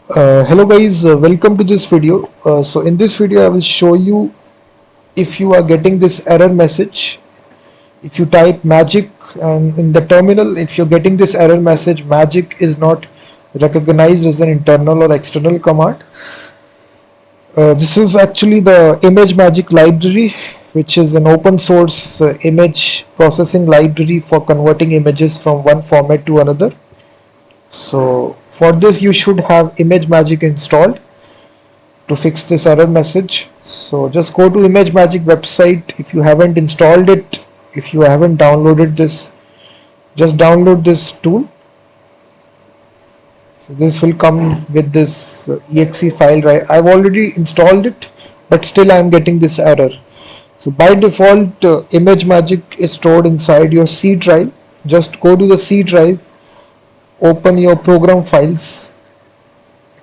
Hello guys, welcome to this video. So in this video I will show you if you are getting this error message. If you type magic and in the terminal, if you're getting this error message, magic is not recognized as an internal or external command. This is actually the image magic library, which is an open source image processing library for converting images from one format to another. So for this you should have image magic installed to fix this error message. So just go to image magic website. If you haven't installed it, if you haven't downloaded this, just download this tool. So this will come with this exe file, right? I've already installed it, but still I'm getting this error. So by default image magic is stored inside your C drive. Just go to the C drive, open your program files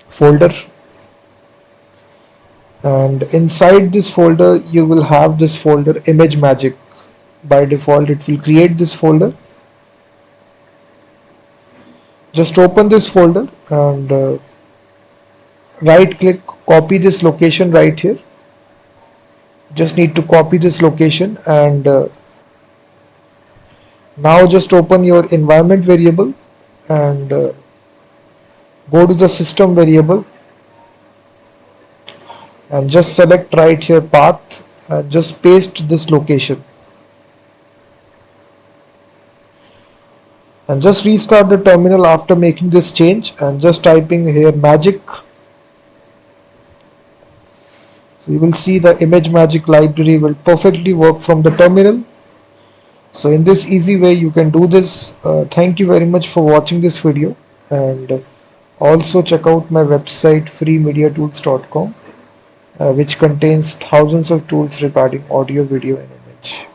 folder, and inside this folder you will have this folder image magic. By default it will create this folder. Just open this folder and right click, copy this location right here. Just need to copy this location and now just open your environment variable and go to the system variable and just select right here path and just paste this location and just restart the terminal after making this change and just typing here magic. So you will see the image magic library will perfectly work from the terminal. So in this easy way you can do this. Thank you very much for watching this video, and also check out my website freemediatools.com, which contains thousands of tools regarding audio, video and image.